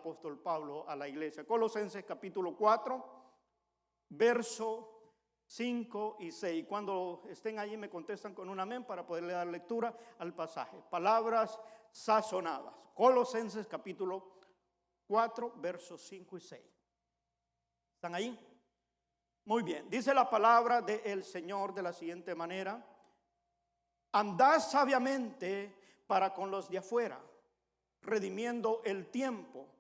apóstol Pablo a la iglesia. Colosenses capítulo 4, verso 5 y 6. Cuando estén allí me contestan con un amén para poderle dar lectura al pasaje. Palabras sazonadas. Colosenses capítulo 4, versos 5 y 6. ¿Están ahí? Muy bien. Dice la palabra del Señor de la siguiente manera: andad sabiamente para con los de afuera, redimiendo el tiempo.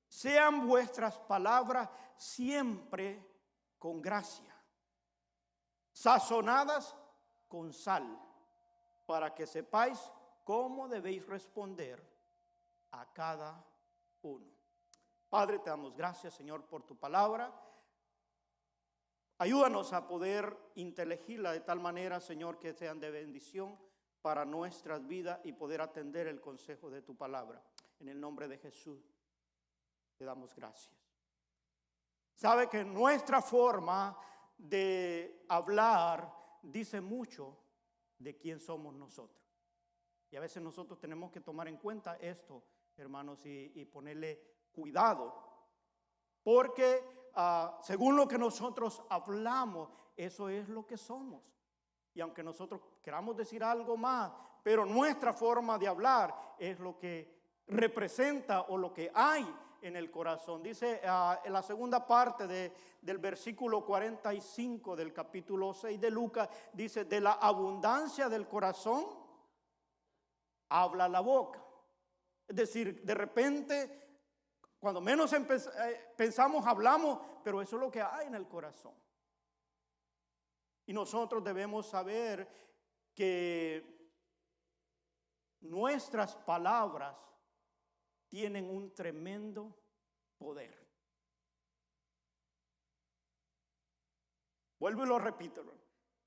Sean vuestras palabras siempre con gracia, sazonadas con sal, para que sepáis cómo debéis responder a cada uno. Padre, te damos gracias, Señor, por tu palabra. Ayúdanos a poder inteligirla de tal manera, Señor, que sean de bendición para nuestras vidas y poder atender el consejo de tu palabra. En el nombre de Jesús te damos gracias. Sabe que nuestra forma de hablar dice mucho de quién somos nosotros. Y a veces nosotros tenemos que tomar en cuenta esto, hermanos, y ponerle cuidado. Porque según lo que nosotros hablamos, eso es lo que somos. Y aunque nosotros queramos decir algo más, pero nuestra forma de hablar es lo que representa o lo que hay en el corazón. Dice en la segunda parte del versículo 45 del capítulo 6 de Lucas, dice: de la abundancia del corazón habla la boca. Es decir, de repente, cuando menos pensamos, hablamos, pero eso es lo que hay en el corazón. Y nosotros debemos saber que nuestras palabras tienen un tremendo poder. Vuelvo y lo repito,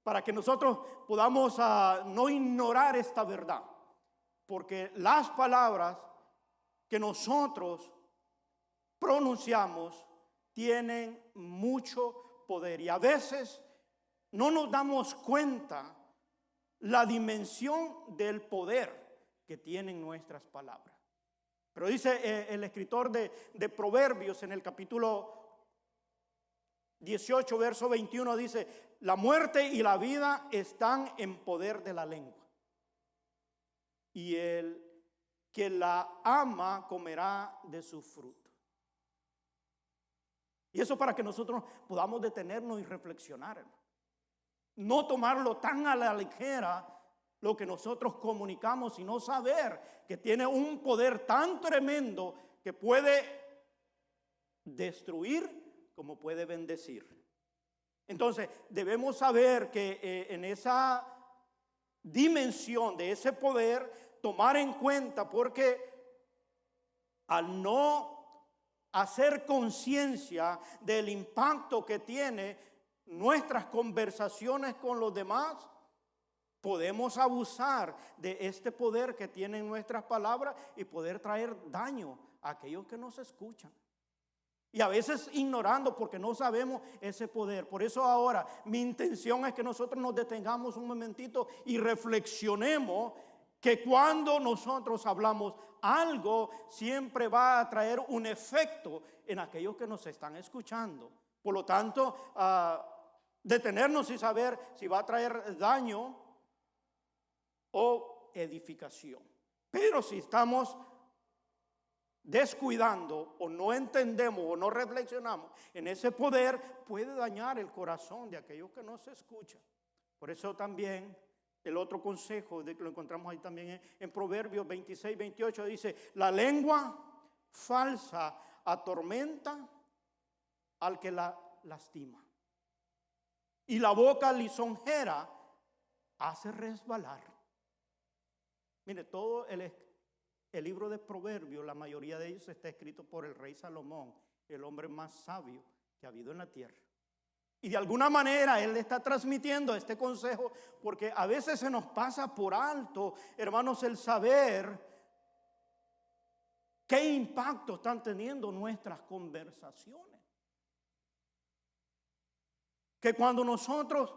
para que nosotros podamos no ignorar esta verdad. Porque las palabras que nosotros pronunciamos tienen mucho poder. Y a veces no nos damos cuenta la dimensión del poder que tienen nuestras palabras. Pero dice el escritor de Proverbios en el capítulo 18, verso 21, dice: la muerte y la vida están en poder de la lengua, y el que la ama comerá de su fruto. Y eso para que nosotros podamos detenernos y reflexionar, hermano. No tomarlo tan a la ligera lo que nosotros comunicamos, sino saber que tiene un poder tan tremendo que puede destruir como puede bendecir. Entonces debemos saber que en esa dimensión de ese poder, tomar en cuenta, porque al no hacer conciencia del impacto que tiene nuestras conversaciones con los demás, podemos abusar de este poder que tienen nuestras palabras y poder traer daño a aquellos que nos escuchan. Y a veces ignorando, porque no sabemos ese poder. Por eso ahora mi intención es que nosotros nos detengamos un momentito y reflexionemos que cuando nosotros hablamos algo, siempre va a traer un efecto en aquellos que nos están escuchando. Por lo tanto, detenernos y saber si va a traer daño o edificación. Pero si estamos descuidando o no entendemos o no reflexionamos en ese poder, puede dañar el corazón de aquellos que nos escuchan. Por eso también el otro consejo de que lo encontramos ahí también en Proverbios 26, 28 dice: la lengua falsa atormenta al que la lastima, y la boca lisonjera hace resbalar. Mire, todo el libro de Proverbios, la mayoría de ellos está escrito por el rey Salomón, el hombre más sabio que ha habido en la tierra. Y de alguna manera él está transmitiendo este consejo, porque a veces se nos pasa por alto, hermanos, el saber qué impacto están teniendo nuestras conversaciones. Que cuando nosotros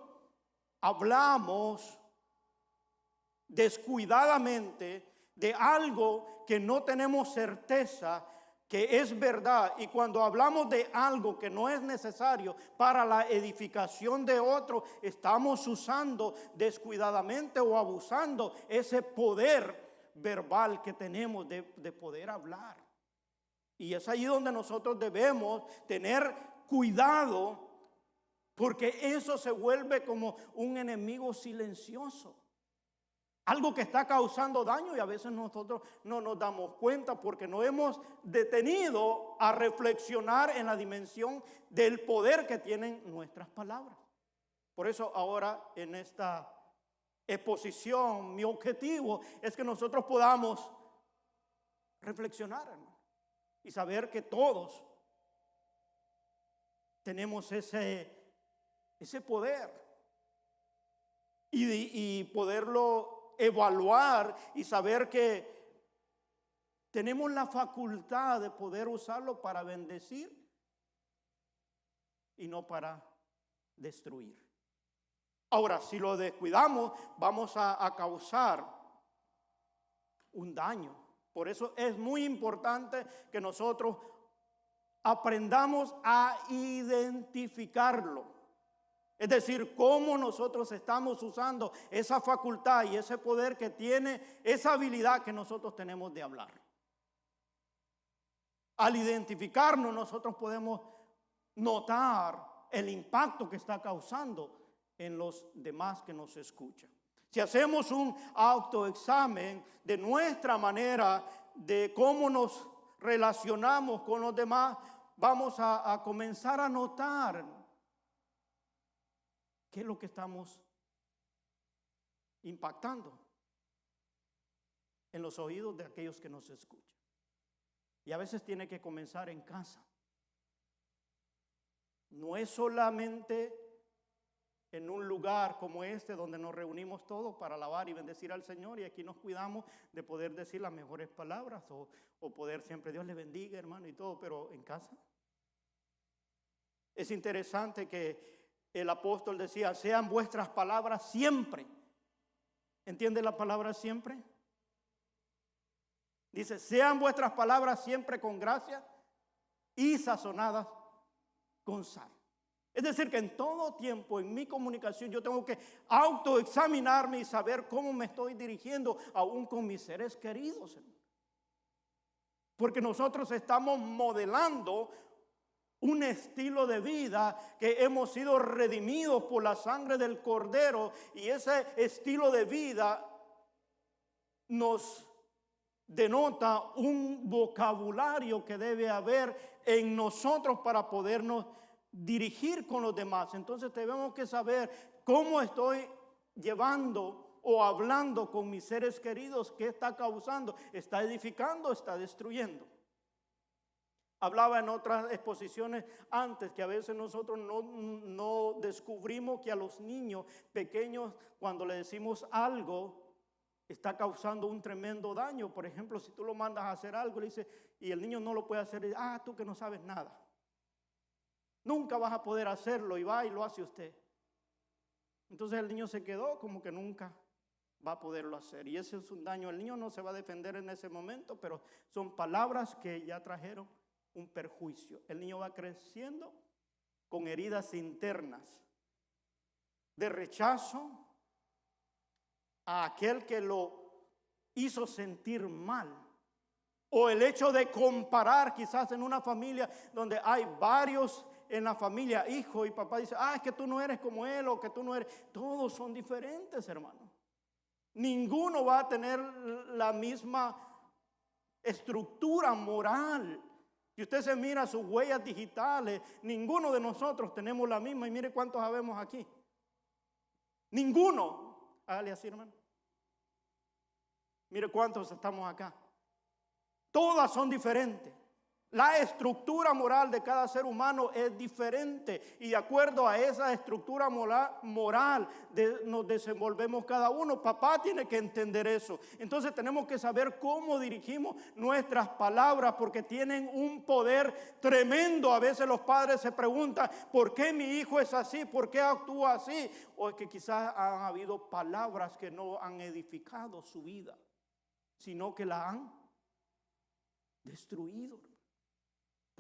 hablamos descuidadamente de algo que no tenemos certeza que es verdad, y cuando hablamos de algo que no es necesario para la edificación de otro, estamos usando descuidadamente o abusando ese poder verbal que tenemos de poder hablar. Y es ahí donde nosotros debemos tener cuidado, porque eso se vuelve como un enemigo silencioso. Algo que está causando daño y a veces nosotros no nos damos cuenta porque no hemos detenido a reflexionar en la dimensión del poder que tienen nuestras palabras. Por eso ahora en esta exposición mi objetivo es que nosotros podamos reflexionar, hermano, y saber que todos tenemos ese poder y poderlo evaluar y saber que tenemos la facultad de poder usarlo para bendecir y no para destruir. Ahora, si lo descuidamos, vamos a causar un daño. Por eso es muy importante que nosotros aprendamos a identificarlo. Es decir, cómo nosotros estamos usando esa facultad y ese poder que tiene, esa habilidad que nosotros tenemos de hablar. Al identificarnos, nosotros podemos notar el impacto que está causando en los demás que nos escuchan. Si hacemos un autoexamen de nuestra manera de cómo nos relacionamos con los demás, vamos a comenzar a notar ¿qué es lo que estamos impactando en los oídos de aquellos que nos escuchan? Y a veces tiene que comenzar en casa. No es solamente en un lugar como este donde nos reunimos todos para alabar y bendecir al Señor y aquí nos cuidamos de poder decir las mejores palabras o poder siempre Dios le bendiga, hermano, y todo, pero en casa. Es interesante que el apóstol decía, sean vuestras palabras siempre. ¿Entiende la palabra siempre? Dice, sean vuestras palabras siempre con gracia y sazonadas con sal. Es decir, que en todo tiempo en mi comunicación yo tengo que autoexaminarme y saber cómo me estoy dirigiendo aún con mis seres queridos. Porque nosotros estamos modelando un estilo de vida que hemos sido redimidos por la sangre del Cordero, y ese estilo de vida nos denota un vocabulario que debe haber en nosotros para podernos dirigir con los demás. Entonces tenemos que saber cómo estoy llevando o hablando con mis seres queridos, qué está causando, está edificando, está destruyendo. Hablaba en otras exposiciones antes que a veces nosotros no descubrimos que a los niños pequeños cuando le decimos algo está causando un tremendo daño. Por ejemplo, si tú lo mandas a hacer algo y el niño no lo puede hacer, tú que no sabes nada. Nunca vas a poder hacerlo y va y lo hace usted. Entonces el niño se quedó como que nunca va a poderlo hacer. Y ese es un daño. El niño no se va a defender en ese momento, pero son palabras que ya trajeron un perjuicio. El niño va creciendo con heridas internas de rechazo a aquel que lo hizo sentir mal, o el hecho de comparar quizás en una familia donde hay varios en la familia, hijo y papá dice, es que tú no eres como él o que tú no eres. Todos son diferentes, hermano. Ninguno va a tener la misma estructura moral. Si usted se mira sus huellas digitales, ninguno de nosotros tenemos la misma. Y mire cuántos habemos aquí. Ninguno. Hágale así, hermano. Mire cuántos estamos acá. Todas son diferentes. La estructura moral de cada ser humano es diferente. Y de acuerdo a esa estructura moral nos desenvolvemos cada uno. Papá tiene que entender eso. Entonces tenemos que saber cómo dirigimos nuestras palabras, porque tienen un poder tremendo. A veces los padres se preguntan, ¿por qué mi hijo es así? ¿Por qué actúa así? O es que quizás han habido palabras que no han edificado su vida, sino que la han destruido.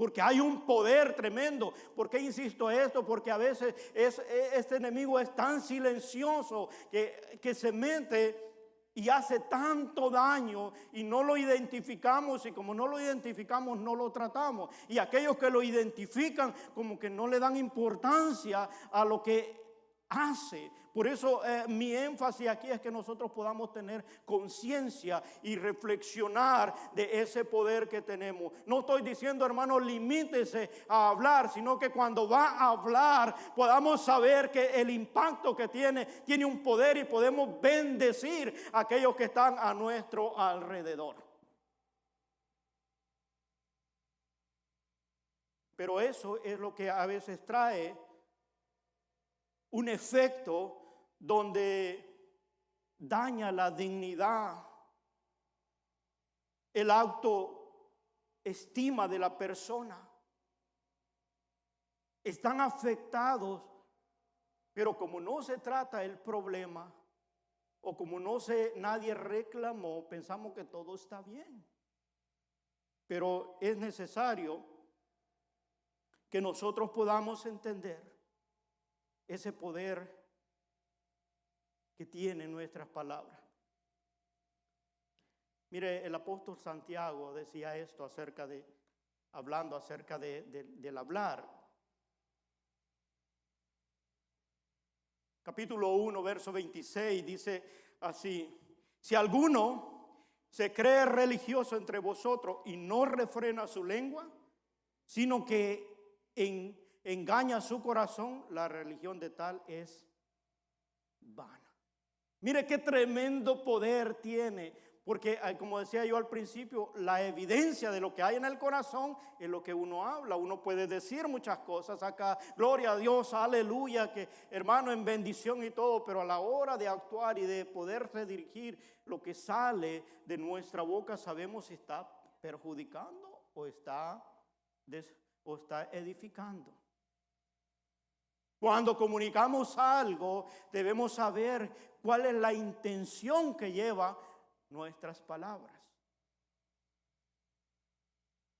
Porque hay un poder tremendo. ¿Por qué insisto esto? Porque a veces este enemigo es tan silencioso que se mete y hace tanto daño y no lo identificamos, y como no lo identificamos no lo tratamos, y aquellos que lo identifican como que no le dan importancia a lo que hace. Por eso mi énfasis aquí es que nosotros podamos tener conciencia y reflexionar de ese poder que tenemos. No estoy diciendo, hermano, limítese a hablar, sino que cuando va a hablar podamos saber que el impacto que tiene un poder, y podemos bendecir a aquellos que están a nuestro alrededor. Pero eso es lo que a veces trae un efecto donde daña la dignidad, el autoestima de la persona. Están afectados, pero como no se trata el problema, o como nadie reclamó, pensamos que todo está bien. Pero es necesario que nosotros podamos entender ese poder que tienen nuestras palabras. Mire, el apóstol Santiago decía esto hablando acerca del hablar. Capítulo 1, verso 26 dice así: si alguno se cree religioso entre vosotros y no refrena su lengua, sino que engaña su corazón, la religión de tal es vana. Mire qué tremendo poder tiene, porque como decía yo al principio, la evidencia de lo que hay en el corazón es lo que uno habla. Uno puede decir muchas cosas acá, gloria a Dios, aleluya, que hermano, en bendición y todo, pero a la hora de actuar y de poderse dirigir, lo que sale de nuestra boca sabemos si está perjudicando o está edificando. Cuando comunicamos algo, debemos saber cuál es la intención que lleva nuestras palabras.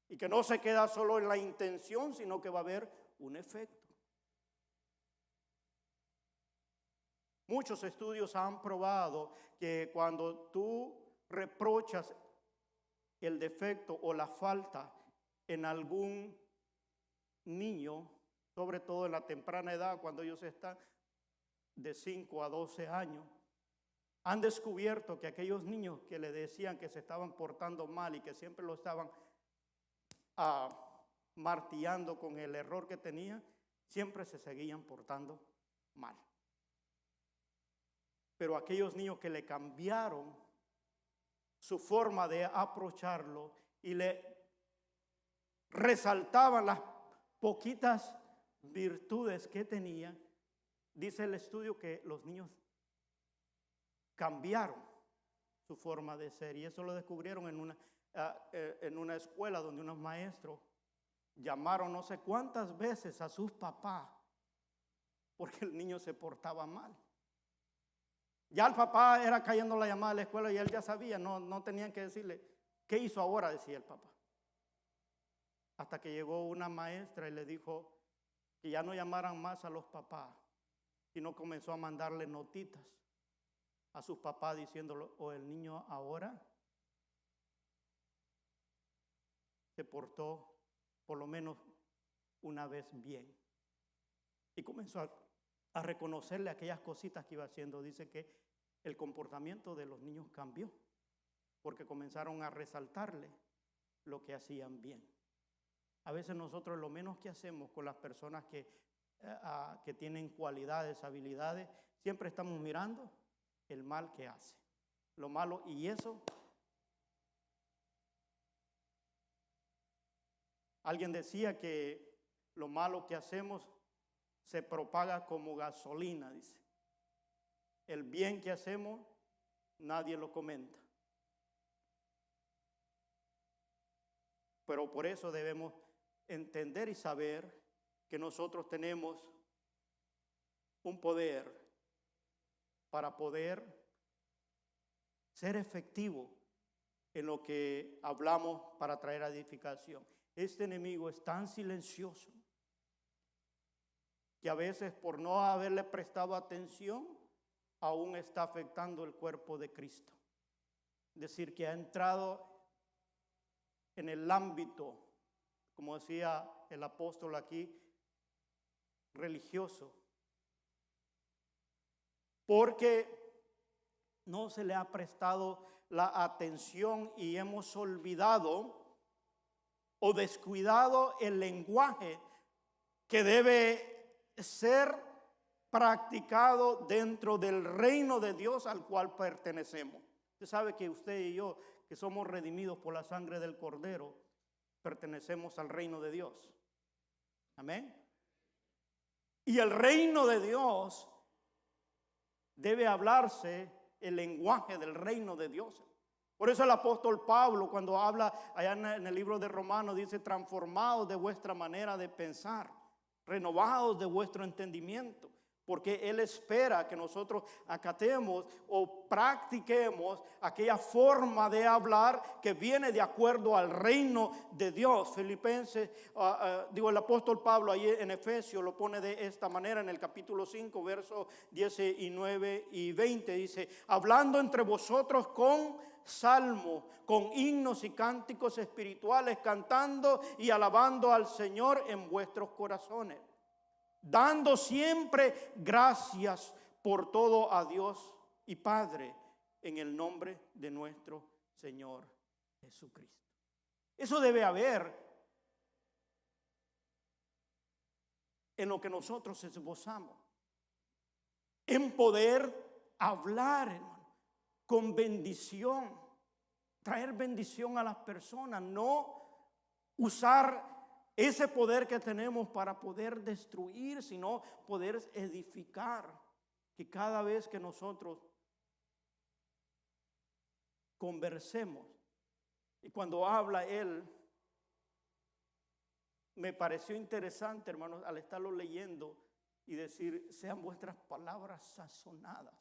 Y que no se queda solo en la intención, sino que va a haber un efecto. Muchos estudios han probado que cuando tú reprochas el defecto o la falta en algún niño, sobre todo en la temprana edad, cuando ellos están de 5 a 12 años, han descubierto que aquellos niños que le decían que se estaban portando mal y que siempre lo estaban martillando con el error que tenían, siempre se seguían portando mal. Pero aquellos niños que le cambiaron su forma de aprovecharlo y le resaltaban las poquitas virtudes que tenía, dice el estudio que los niños cambiaron su forma de ser, y eso lo descubrieron en una escuela donde unos maestros llamaron no sé cuántas veces a sus papás porque el niño se portaba mal. Ya el papá era cayendo la llamada de la escuela y él ya sabía, no tenían que decirle, ¿qué hizo ahora?, decía el papá. Hasta que llegó una maestra y le dijo que ya no llamaran más a los papás, sino comenzó a mandarle notitas a sus papás diciéndole, o el niño ahora se portó por lo menos una vez bien. Y comenzó a reconocerle aquellas cositas que iba haciendo. Dice que el comportamiento de los niños cambió porque comenzaron a resaltarle lo que hacían bien. A veces nosotros lo menos que hacemos con las personas que tienen cualidades, habilidades, siempre estamos mirando el mal que hace, lo malo, y eso. Alguien decía que lo malo que hacemos se propaga como gasolina, dice. El bien que hacemos, nadie lo comenta. Pero por eso debemos entender y saber que nosotros tenemos un poder para poder ser efectivo en lo que hablamos para traer edificación. este enemigo es tan silencioso que a veces por no haberle prestado atención, aún está afectando el cuerpo de Cristo. Es decir, que ha entrado en el ámbito, como decía el apóstol aquí, religioso, porque no se le ha prestado la atención y hemos olvidado o descuidado el lenguaje que debe ser practicado dentro del reino de Dios al cual pertenecemos. Usted sabe que usted y yo, que somos redimidos por la sangre del Cordero, pertenecemos al reino de Dios. Amén. Y el reino de Dios debe hablarse el lenguaje del reino de Dios. Por eso el apóstol Pablo, cuando habla allá en el libro de Romanos, dice: transformados de vuestra manera de pensar, renovados de vuestro entendimiento. Porque Él espera que nosotros acatemos o practiquemos aquella forma de hablar que viene de acuerdo al reino de Dios. Filipenses, el apóstol Pablo ahí en Efesios lo pone de esta manera en el capítulo 5, versos 19 y 20. Dice: hablando entre vosotros con salmos, con himnos y cánticos espirituales, cantando y alabando al Señor en vuestros corazones, dando siempre gracias por todo a Dios y Padre en el nombre de nuestro Señor Jesucristo. Eso debe haber en lo que nosotros esbozamos, en poder hablar, hermano, con bendición, traer bendición a las personas, no usar ese poder que tenemos para poder destruir, sino poder edificar. Que cada vez que nosotros conversemos, y cuando habla él, me pareció interesante, hermanos, al estarlo leyendo y decir: sean vuestras palabras sazonadas.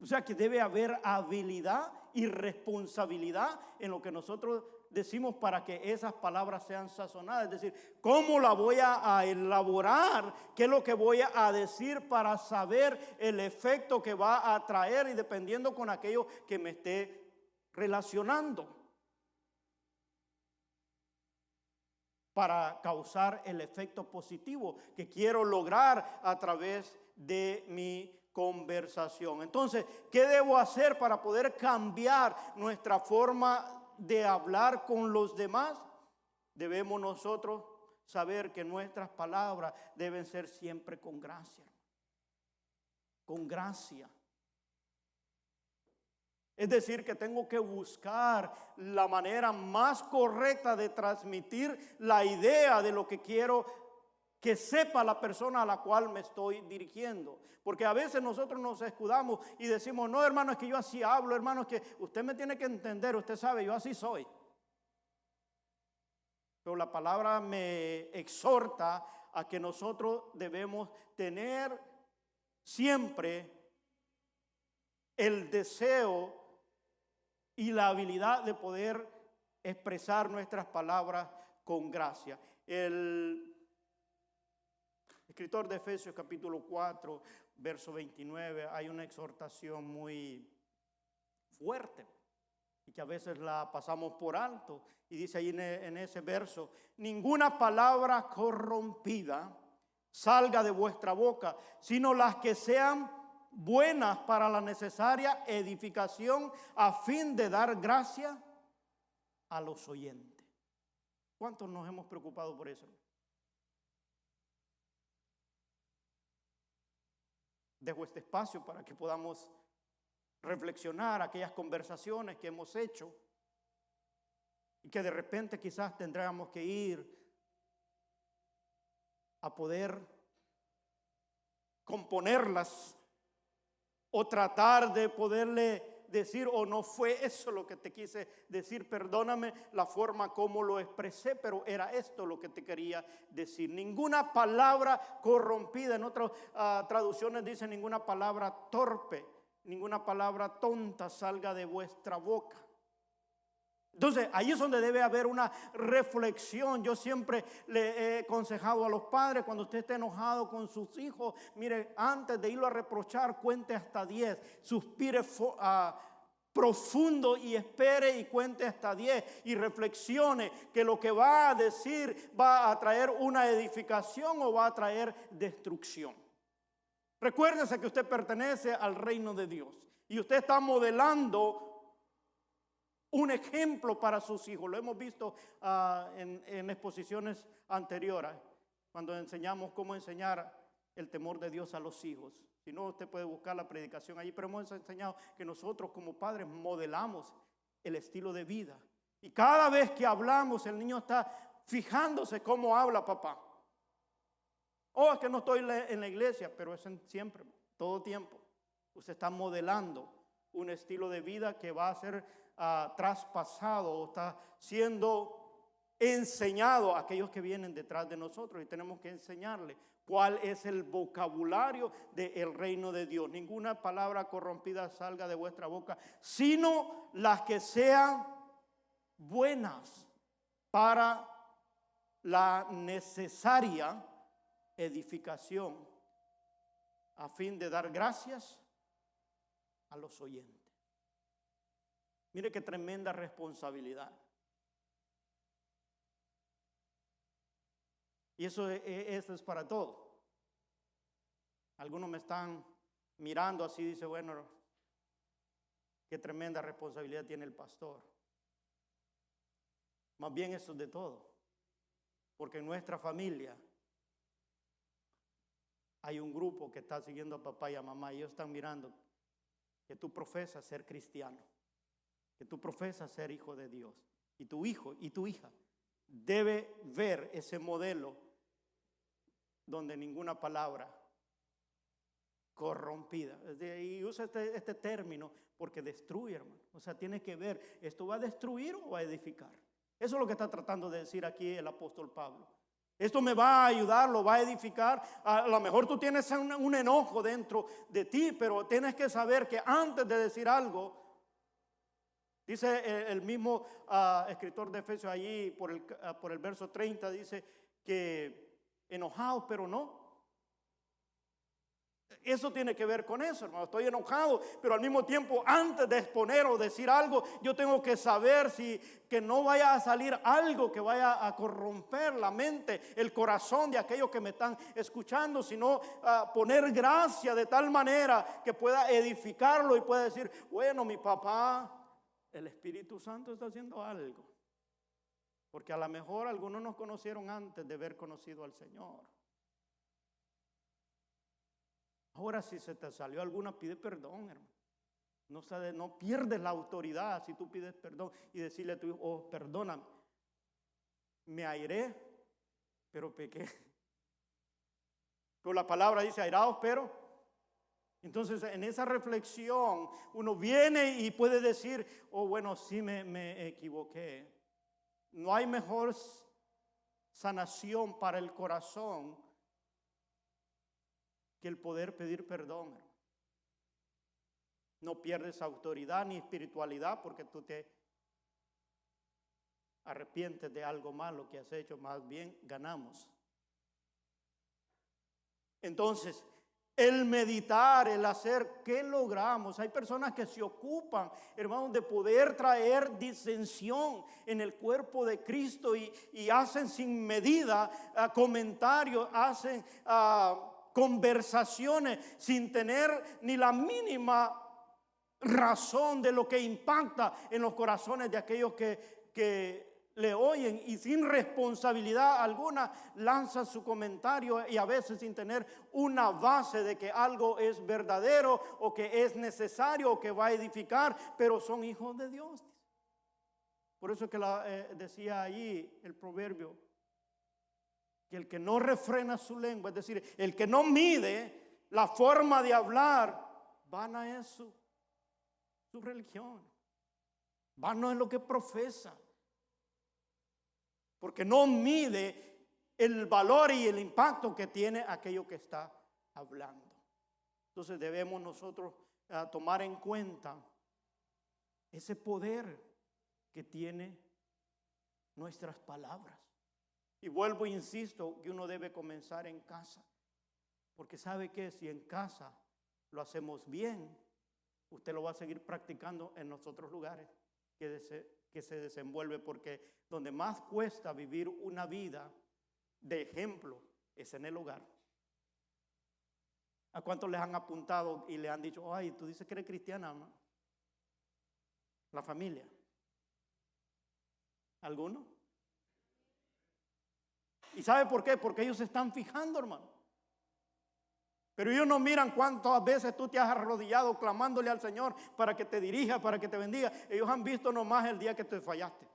O sea que debe haber habilidad y responsabilidad en lo que nosotros decimos para que esas palabras sean sazonadas. Es decir, ¿cómo la voy a elaborar? ¿Qué es lo que voy a decir para saber el efecto que va a traer y dependiendo con aquello que me esté relacionando? Para causar el efecto positivo que quiero lograr a través de mi conversación. Entonces, ¿qué debo hacer para poder cambiar nuestra forma de hablar con los demás? Debemos nosotros saber que nuestras palabras deben ser siempre con gracia. Con gracia. Es decir, que tengo que buscar la manera más correcta de transmitir la idea de lo que quiero que sepa la persona a la cual me estoy dirigiendo. Porque a veces nosotros nos escudamos y decimos: no, hermano, es que yo así hablo, hermano, es que usted me tiene que entender, usted sabe, yo así soy. Pero la palabra me exhorta a que nosotros debemos tener siempre el deseo y la habilidad de poder expresar nuestras palabras con gracia. El escritor de Efesios capítulo 4, verso 29, hay una exhortación muy fuerte y que a veces la pasamos por alto. Y dice ahí en ese verso: ninguna palabra corrompida salga de vuestra boca, sino las que sean buenas para la necesaria edificación, a fin de dar gracia a los oyentes. ¿Cuántos nos hemos preocupado por eso? Dejo este espacio para que podamos reflexionar aquellas conversaciones que hemos hecho y que de repente quizás tendríamos que ir a poder componerlas o tratar de poderle decir: o no fue eso lo que te quise decir, perdóname la forma como lo expresé, pero era esto lo que te quería decir. Ninguna palabra corrompida, en otras traducciones dice: ninguna palabra torpe, ninguna palabra tonta salga de vuestra boca. Entonces, ahí es donde debe haber una reflexión. Yo siempre le he aconsejado a los padres, cuando usted esté enojado con sus hijos, mire, antes de irlo a reprochar, cuente hasta 10, suspire profundo y espere y cuente hasta 10 y reflexione que lo que va a decir va a traer una edificación o va a traer destrucción. Recuérdese que usted pertenece al reino de Dios y usted está modelando un ejemplo para sus hijos. Lo hemos visto en exposiciones anteriores, cuando enseñamos cómo enseñar el temor de Dios a los hijos. Si no, usted puede buscar la predicación allí, pero hemos enseñado que nosotros como padres modelamos el estilo de vida. Y cada vez que hablamos, el niño está fijándose cómo habla papá. Oh, es que no estoy en la iglesia, pero es siempre, todo tiempo. Usted está modelando un estilo de vida que va a ser traspasado o está siendo enseñado a aquellos que vienen detrás de nosotros, y tenemos que enseñarle cuál es el vocabulario del reino de Dios. Ninguna palabra corrompida salga de vuestra boca, sino las que sean buenas para la necesaria edificación, a fin de dar gracias a los oyentes. Mire qué tremenda responsabilidad. Y eso es para todos. Algunos me están mirando así, dice, bueno, qué tremenda responsabilidad tiene el pastor. Más bien eso es de todo. Porque en nuestra familia hay un grupo que está siguiendo a papá y a mamá, y ellos están mirando que tú profesas ser cristiano, que tú profesas ser hijo de Dios, y tu hijo y tu hija debe ver ese modelo donde ninguna palabra corrompida, y usa este término porque destruye, hermano. O sea, tiene que ver, ¿esto va a destruir o va a edificar? Eso es lo que está tratando de decir aquí el apóstol Pablo. Esto me va a ayudar, lo va a edificar. A lo mejor tú tienes un enojo dentro de ti, pero tienes que saber que antes de decir algo, dice el mismo escritor de Efesios allí por el verso 30, dice que enojados pero no. Eso tiene que ver con eso, hermano. Estoy enojado, pero al mismo tiempo, antes de exponer o decir algo, yo tengo que saber que no vaya a salir algo que vaya a corromper la mente, el corazón de aquellos que me están escuchando, sino poner gracia de tal manera que pueda edificarlo y pueda decir, bueno, mi papá, el Espíritu Santo está haciendo algo. Porque a lo mejor algunos nos conocieron antes de haber conocido al Señor. Ahora, si se te salió alguna, pide perdón, hermano. No pierdes la autoridad si tú pides perdón y decirle a tu hijo, oh, perdóname, me airé, pero pequé. Pero la palabra dice airados, pero. Entonces, en esa reflexión, uno viene y puede decir, oh, bueno, sí me equivoqué. No hay mejor sanación para el corazón que el poder pedir perdón. No pierdes autoridad ni espiritualidad porque tú te arrepientes de algo malo que has hecho, más bien ganamos. Entonces, el meditar, el hacer, ¿qué logramos? Hay personas que se ocupan, hermanos, de poder traer disensión en el cuerpo de Cristo y hacen sin medida comentarios, hacen conversaciones sin tener ni la mínima razón de lo que impacta en los corazones de aquellos que le oyen, y sin responsabilidad alguna lanzan su comentario, y a veces sin tener una base de que algo es verdadero o que es necesario o que va a edificar, pero son hijos de Dios. Por eso que decía allí el proverbio, que el que no refrena su lengua, es decir, el que no mide la forma de hablar, vana es su religión, vano es lo que profesa, porque no mide el valor y el impacto que tiene aquello que está hablando. Entonces debemos nosotros tomar en cuenta ese poder que tiene nuestras palabras. Y vuelvo e insisto que uno debe comenzar en casa. Porque sabe que si en casa lo hacemos bien, usted lo va a seguir practicando en los otros lugares que se desenvuelve. Porque donde más cuesta vivir una vida de ejemplo es en el hogar. ¿A cuántos les han apuntado y le han dicho, ay, tú dices que eres cristiana, ¿no? La familia. ¿Alguno? ¿Y sabe por qué? Porque ellos se están fijando, hermano. Pero ellos no miran cuántas veces tú te has arrodillado clamándole al Señor para que te dirija, para que te bendiga. Ellos han visto nomás el día que te fallaste.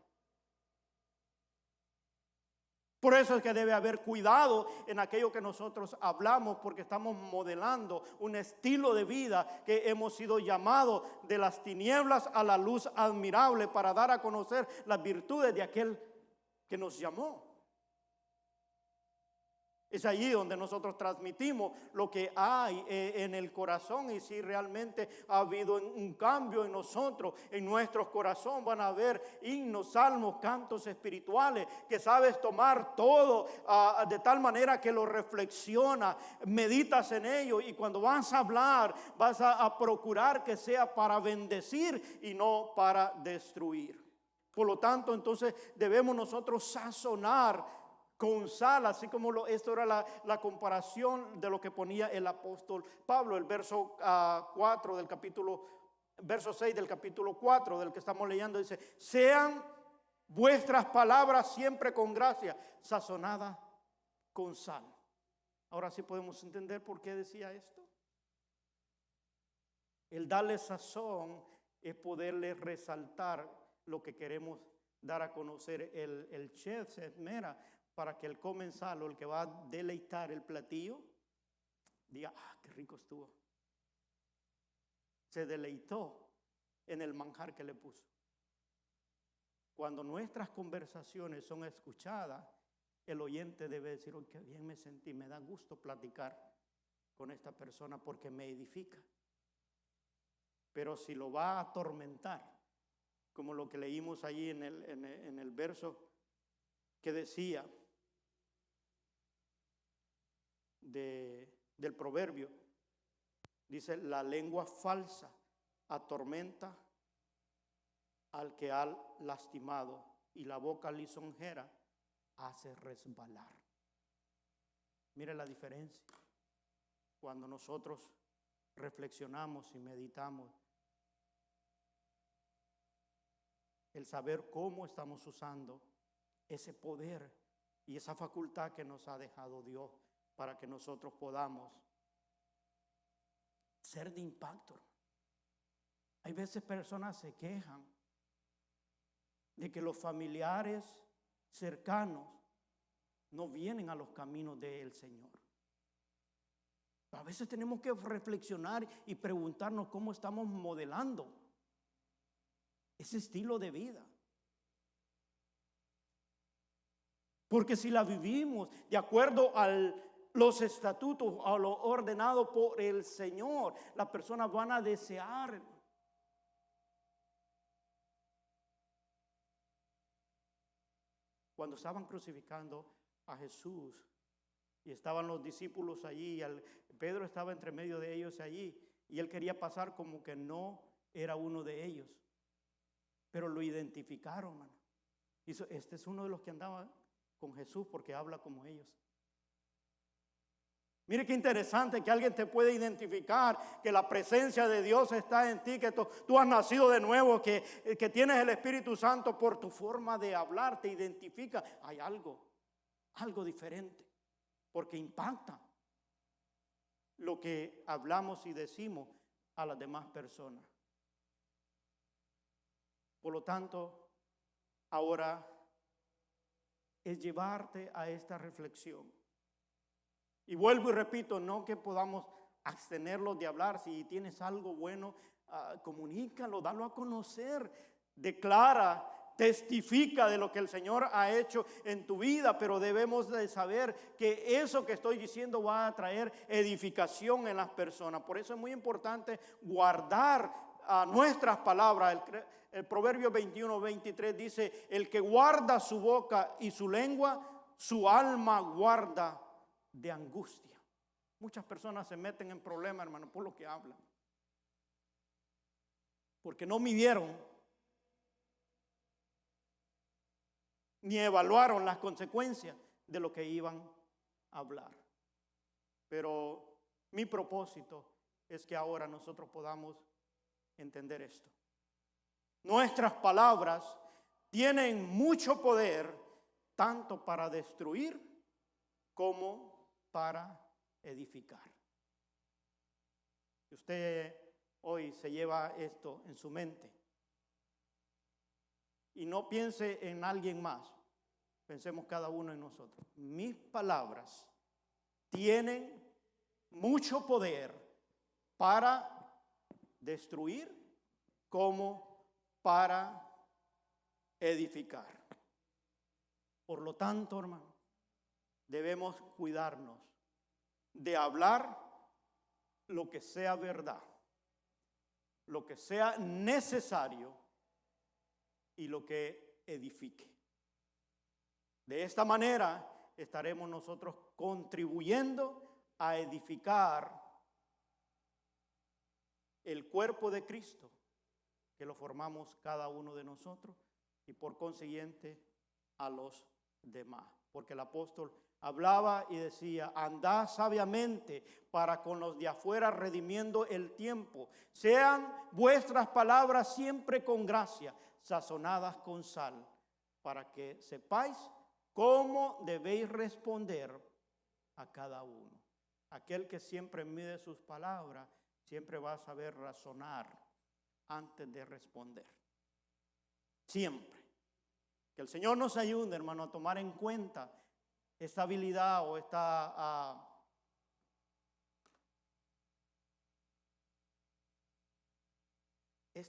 Por eso es que debe haber cuidado en aquello que nosotros hablamos, porque estamos modelando un estilo de vida que hemos sido llamados de las tinieblas a la luz admirable para dar a conocer las virtudes de aquel que nos llamó. Es allí donde nosotros transmitimos lo que hay en el corazón, y si realmente ha habido un cambio en nosotros, en nuestros corazones van a haber himnos, salmos, cantos espirituales que sabes tomar todo de tal manera que lo reflexionas, meditas en ello, y cuando vas a hablar vas a procurar que sea para bendecir y no para destruir. Por lo tanto, entonces debemos nosotros sazonar con sal, así como esto era la comparación de lo que ponía el apóstol Pablo, el verso 4 del capítulo, verso 6 del capítulo 4 del que estamos leyendo, dice: sean vuestras palabras siempre con gracia, sazonadas con sal. Ahora sí podemos entender por qué decía esto. El darle sazón es poderle resaltar lo que queremos dar a conocer. El chef se esmera para que el comensal o el que va a deleitar el platillo diga: qué rico estuvo. Se deleitó en el manjar que le puso. Cuando nuestras conversaciones son escuchadas, el oyente debe decir: oh, qué bien me sentí, me da gusto platicar con esta persona porque me edifica. Pero si lo va a atormentar, como lo que leímos allí en el verso que decía del proverbio, dice: la lengua falsa atormenta al que ha lastimado, y la boca lisonjera hace resbalar. Mire la diferencia. Cuando nosotros reflexionamos y meditamos, el saber cómo estamos usando ese poder y esa facultad que nos ha dejado Dios para que nosotros podamos ser de impacto. Hay veces personas se quejan de que los familiares cercanos no vienen a los caminos del Señor. A veces tenemos que reflexionar y preguntarnos cómo estamos modelando ese estilo de vida. Porque si la vivimos de acuerdo a los estatutos, a lo ordenado por el Señor, las personas van a desear. Cuando estaban crucificando a Jesús y estaban los discípulos allí, Pedro estaba entre medio de ellos allí, y él quería pasar como que no era uno de ellos, pero lo identificaron, hermano. Este es uno de los que andaba con Jesús porque habla como ellos. Mire qué interesante que alguien te puede identificar, que la presencia de Dios está en ti, que tú has nacido de nuevo, que tienes el Espíritu Santo. Por tu forma de hablar te identifica. Hay algo diferente, porque impacta lo que hablamos y decimos a las demás personas. Por lo tanto, ahora es llevarte a esta reflexión. Y vuelvo y repito, no que podamos abstenerlos de hablar. Si tienes algo bueno, comunícalo, dalo a conocer, declara, testifica de lo que el Señor ha hecho en tu vida, pero debemos de saber que eso que estoy diciendo va a traer edificación en las personas. Por eso es muy importante guardar nuestras palabras. El Proverbio 21:23 dice, el que guarda su boca y su lengua, su alma guarda de angustia. Muchas personas se meten en problemas, hermano, por lo que hablan. Porque no midieron ni evaluaron las consecuencias de lo que iban a hablar. Pero mi propósito es que ahora nosotros podamos entender esto. Nuestras palabras tienen mucho poder, tanto para destruir como para edificar. Si usted hoy se lleva esto en su mente y no piense en alguien más, pensemos cada uno en nosotros. Mis palabras tienen mucho poder para destruir como para edificar. Por lo tanto, hermano, debemos cuidarnos de hablar lo que sea verdad, lo que sea necesario y lo que edifique. De esta manera estaremos nosotros contribuyendo a edificar el cuerpo de Cristo, que lo formamos cada uno de nosotros, y por consiguiente a los demás. Porque el apóstol hablaba y decía, andad sabiamente para con los de afuera redimiendo el tiempo. Sean vuestras palabras siempre con gracia, sazonadas con sal, para que sepáis cómo debéis responder a cada uno. Aquel que siempre mide sus palabras, siempre va a saber razonar antes de responder. Siempre. Que el Señor nos ayude, hermano, a tomar en cuenta esta habilidad o esta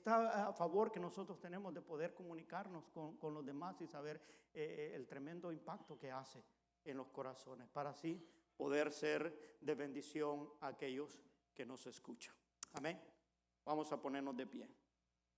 a favor que nosotros tenemos de poder comunicarnos con los demás y saber el tremendo impacto que hace en los corazones, para así poder ser de bendición a aquellos que nos escuchan. Amén. Vamos a ponernos de pie.